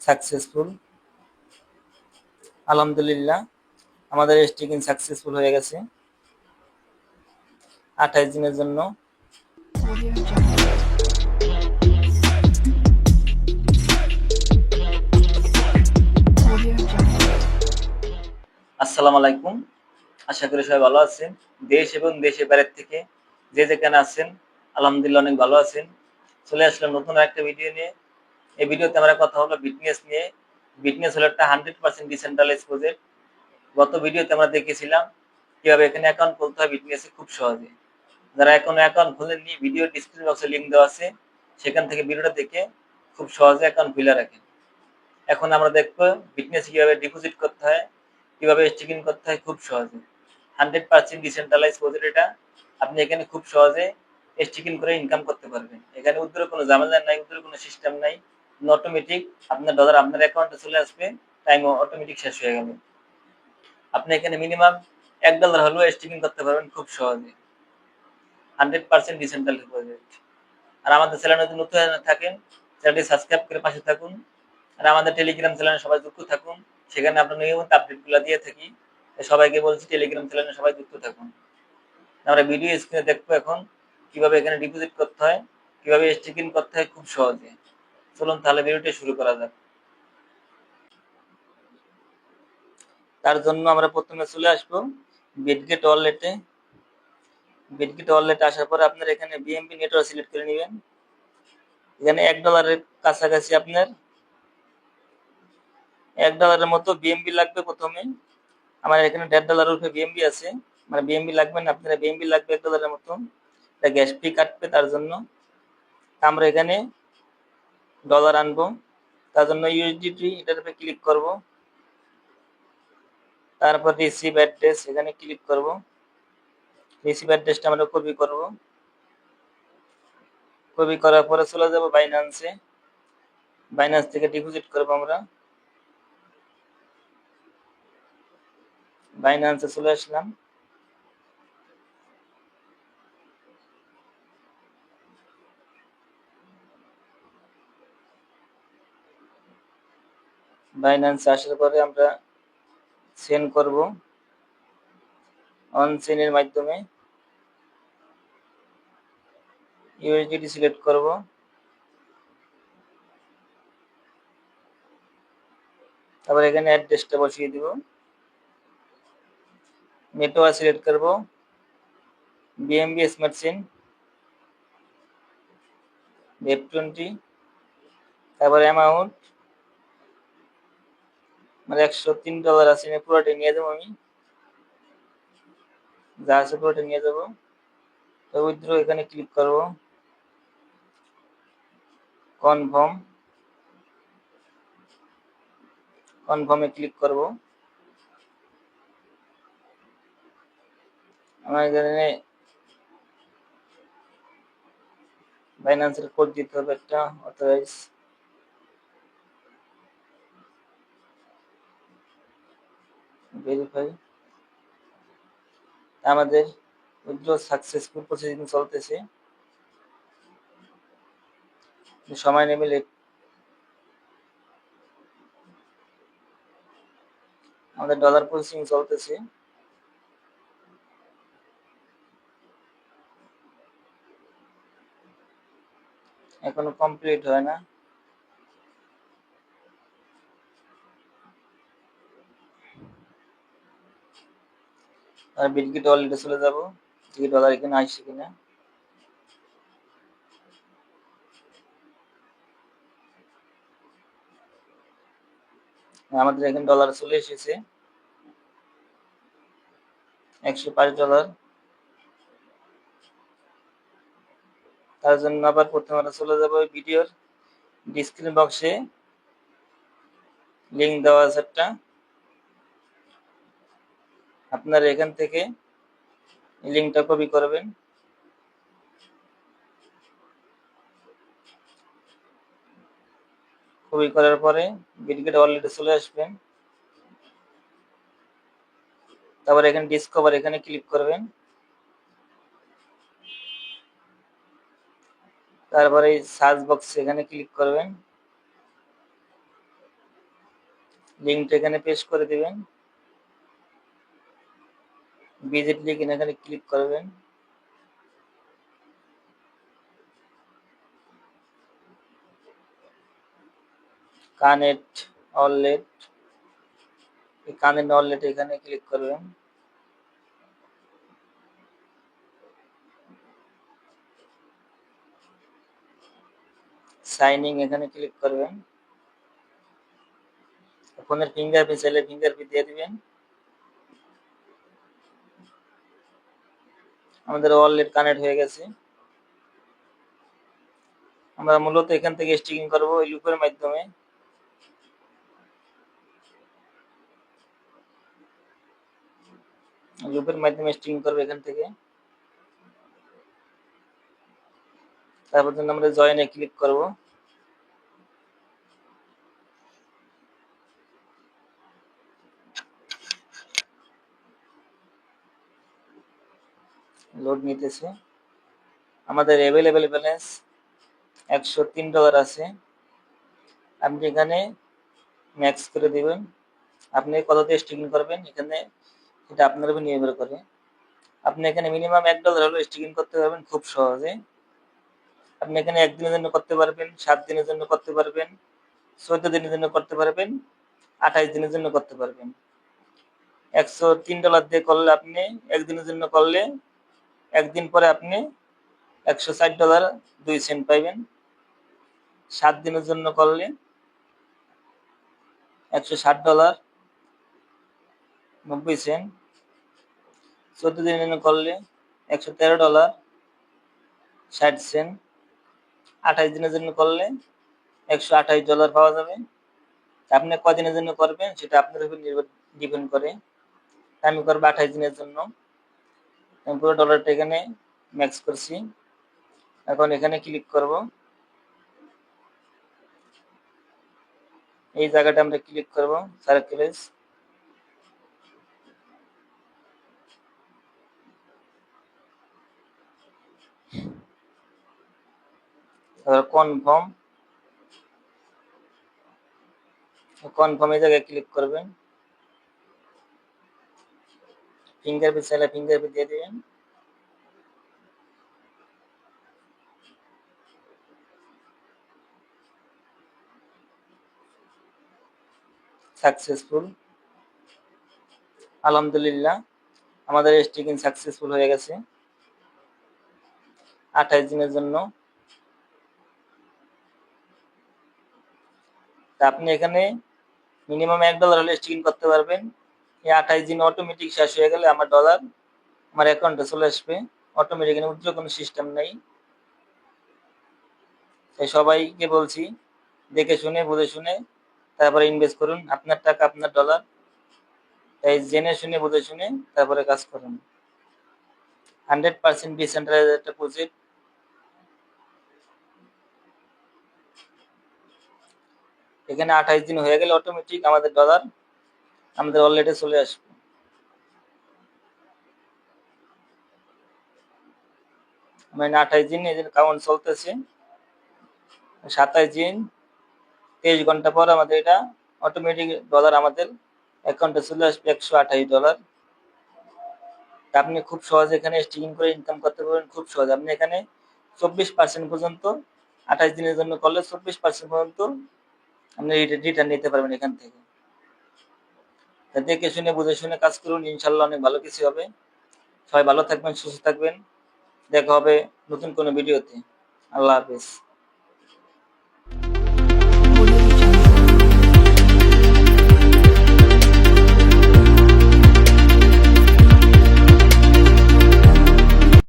Successful. আলহামদুলিল্লাহ আমাদের sticking successful হয়ে গেছে 28 দিনের জন্য। আসসালামু আলাইকুম, আশা করি সবাই ভালো আছেন। দেশ এবং দেশের বাইরে থেকে যে যেখানে আছেন আলহামদুলিল্লাহ অনেক ভালো আছেন। চলে আসলাম নতুন একটা ভিডিও নিয়ে। এই ভিডিওতে আমরা কথা হলো বিটনিয়াস নিয়ে। বিটনিয়াস হলো একটা 100% ডিসেন্ট্রালাইজ প্রজেক্ট। গত ভিডিওতে আমরা দেখেছিলাম কিভাবে এখানে অ্যাকাউন্ট খুলতে হয় বিটনিয়াসে খুব সহজে। যারা এখনো অ্যাকাউন্ট খোলেননি, ভিডিও ডিসক্রিপশন বক্সে লিংক দেওয়া আছে, সেখান থেকে ভিডিওটা দেখে খুব সহজে অ্যাকাউন্ট খুলে রাখেন। এখন আমরা দেখবো বিটনিয়াসে কিভাবে ডিপোজিট করতে হয়, কিভাবে স্টেকিং করতে হয় খুব সহজে। 100% ডিসেন্ট্রালাইজ প্রজেক্ট এটা। আপনি এখানে খুব সহজে স্টেকিং করে ইনকাম করতে পারবেন। এখানে উইথড্রর কোনো ঝামেলা নাই, উইথড্রর কোনো সিস্টেম নাই। অটোমেটিক আপনার ডলার আপনার অ্যাকাউন্টে চলে আসবে, টাইম অটোমেটিক শেষ হয়ে গেল। আপনি এখানে মিনিমাম $1 হলেও স্টেকিং করতে পারবেন খুব সহজে। 100% ডিসেন্ট্রালাইজ প্রজেক্ট। আর আমাদের চ্যানেলে যদি নতুন থাকেন, চ্যানেলটি সাবস্ক্রাইব করে পাশে থাকুন। আর আমাদের টেলিগ্রাম চ্যানেলে সবাই যুক্ত থাকুন, সেখানে আমরা নিয়মিত আপডেটগুলো দিয়ে থাকি। সবাইকে বলছি টেলিগ্রাম চ্যানেলে সবাই যুক্ত থাকুন। আমরা ভিডিও স্ক্রিনে দেখবো এখন কিভাবে এখানে ডিপোজিট করতে হয়, কিভাবে স্টেকিং করতে হয় খুব সহজে। চলুন তাহলে ভিডিওটি শুরু করা যাক। তার জন্য আমরা প্রথমে চলে আসবো বিটগেট ওয়ালেটে। বিটগেট ওয়ালেটে আসার পরে আপনার এখানে বিএমবি নেটওয়ার্ক সিলেক্ট করে নেবেন। এখানে $1 কাছাকাছি আপনার $1 মতো বিএমবি লাগবে প্রথমে। আমার এখানে $1.5 উপরে বিএমবি আছে, মানে বিএমবি লাগবে না, আপনারা বিএমবি লাগবে $1 মতো। এটা গ্যাস ফি কাটবে, তার জন্য আমরা এখানে ডলার আনবো। তার জন্য ইউএসডিটি এটার উপরে ক্লিক করব। তারপর রিসিভ অ্যাড্রেস এখানে ক্লিক করব। রিসিভ অ্যাড্রেসটা আমরা কপি করব। কপি করার পরে চলে যাব বাইন্যান্সে। বাইন্যান্স থেকে ডিপোজিট করব আমরা। বাইন্যান্সে চলে আসলাম। বাইন্যান্সে আসার পরে আমরা সেন্ড করব অন চেইনের মাধ্যমে। ইউএসডিটি সিলেক্ট করব। তারপর এখানে অ্যাড্রেসটা বসিয়ে দিব। নেটওয়ার্ক সিলেক্ট করব বিএমবি স্মার্ট চেইন F20। তারপর অ্যামাউন্ট মানে $103 আছে, পুরোটা নিয়ে যাবো আমি, যা আছে পুরোটা নিয়ে যাবো। তো উইথড্র এখানে ক্লিক করব, কনফার্ম, কনফার্মে ক্লিক করব। আমার এখানে বাইন্যান্সের কোড দিতে হবে একটা, অথরাইজ। ভেরিফাই। আমাদের উইথড্র সাকসেসফুল প্রসেসিং চলতেছে, সময় নেবে। আমাদের ডলার প্রসেসিং চলতেছে, এখনো কমপ্লিট হয় না। আর বিটগেট ওয়ালেটে চলে যাব, $ডলার এখানে আসছে কিনা। আমাদের এখানে ডলার চলে এসেছে $105। তার জন্য আবার প্রথমে আমরা চলে যাব ভিডিওর ডিসক্রিপশন বক্সে লিংক দেওয়া আছে একটা, আপনারা এখান থেকে লিংকটা কপি করবেন। কপি করার পরে বিটগেট ওয়ালেটে চলে আসবেন। তারপর এখানে ডিসকভার এখানে ক্লিক করবেন। তারপরে এই সার্চ বক্সে এখানে ক্লিক করবেন। লিঙ্কটা এখানে পেস্ট করে দিবেন। ভিজিট লিঙ্ক এখানে ক্লিক করবেন। কানেক্ট ওয়ালেট, এই কানেক্ট ওয়ালেট এখানে ক্লিক করবেন। সাইন ইন এখানে ক্লিক করবেন। ফোনের ফিঙ্গারপ্রিন্ট চাইলে ফিঙ্গারপ্রিন্ট দিয়ে দিবেন। আমাদের ওয়ালেট কানেক্ট হয়ে গেছে। আমরা মূলত এখান থেকে স্টিকিং করব এই লুপের মাধ্যমে। লুপের মাধ্যমে স্টিকিং করব এখান থেকে। তারপর আমরা জয়েনে ক্লিক করব। লোড নিতেছে। আমাদের অ্যাভেলেবেল ব্যালেন্স $103 আছে। আপনি এখানে ম্যাক্স করে দিবেন। আপনি কত দিয়ে স্টিকিং করবেন এখানে, এটা আপনার উপর নির্ভর করে। আপনি এখানে মিনিমাম $1 হলে স্টিকিং করতে পারবেন খুব সহজে। আপনি এখানে 1 দিনের জন্য করতে পারবেন, 7 দিনের জন্য করতে পারবেন, 14 দিনের জন্য করতে পারবেন, 28 দিনের জন্য করতে পারবেন। $103 দিয়ে করলে আপনি 1 দিনের জন্য করলে 1 দিন পরে আপনি $160.02 পাইবেন। 7 দিনের জন্য করলে $160.90। 14 দিনের জন্য করলে $113.60। 28 দিনের জন্য করলে $128 পাওয়া যাবে। আপনি কদিনের জন্য করবেন সেটা আপনার উপর ডিপেন্ড করে। আমি করবো 28 দিনের জন্য। আমি পুরো ডলারটা এখানে ম্যাক্স করছি। এখন এখানে ক্লিক করব। এই জায়গাটা আমরা ক্লিক করব, সার্কেলেজ। কনফার্ম, কনফার্ম এই জায়গায় ক্লিক করবেন। ফিঙ্গারপ্রিন্ট চাইলে ফিঙ্গারপ্রিন্ট দিয়ে দিবেন। সাকসেসফুল, আলহামদুলিল্লাহ আমাদের স্টিকিং সাকসেসফুল হয়ে গেছে 28 দিনের জন্য। তা আপনি এখানে মিনিমাম $1 হলে স্টিকিং করতে পারবেন। এই 28 দিন অটোমেটিক শেষ হয়ে গেলে আমার ডলার আমার অ্যাকাউন্টে চলে আসবে অটোমেটিক, এখানে উইথড্র কোনো সিস্টেম নেই। তাই সবাইকে বলছি দেখে শুনে বুঝে শুনে তারপরে ইনভেস্ট করুন। আপনার টাকা আপনার ডলার, তাই জেনে শুনে বুঝে শুনে তারপরে কাজ করুন। 100% ডিসেন্ট্রালাইজড একটা প্রজেক্ট। এখানে 28 দিন হয়ে গেলে অটোমেটিক আমাদের ডলার আমাদের ওয়ালেটে চলে আসবে। মানে 28 দিন এই কাউন্ট চলতেছে। 27 দিন 23 ঘন্টা পর আমাদের এটা অটোমেটিক ডলার আমাদের অ্যাকাউন্টে চলে আসবে $128। আপনি খুব সহজে এখানে স্টিকিং করে ইনকাম করতে পারবেন খুব সহজে। আপনি এখানে 24% পর্যন্ত 28 দিনের জন্য করলে 24% পর্যন্ত আপনি রিটার্ন নিতে পারবেন এখান থেকে। দেখে শুনে বুঝে শুনে কাজ করুন, ইনশাল্লাহ অনেক ভালো কিছু হবে। সবাই ভালো থাকবেন, সুস্থ থাকবেন। দেখা হবে নতুন কোনো ভিডিওতে। আল্লাহ হাফেজ।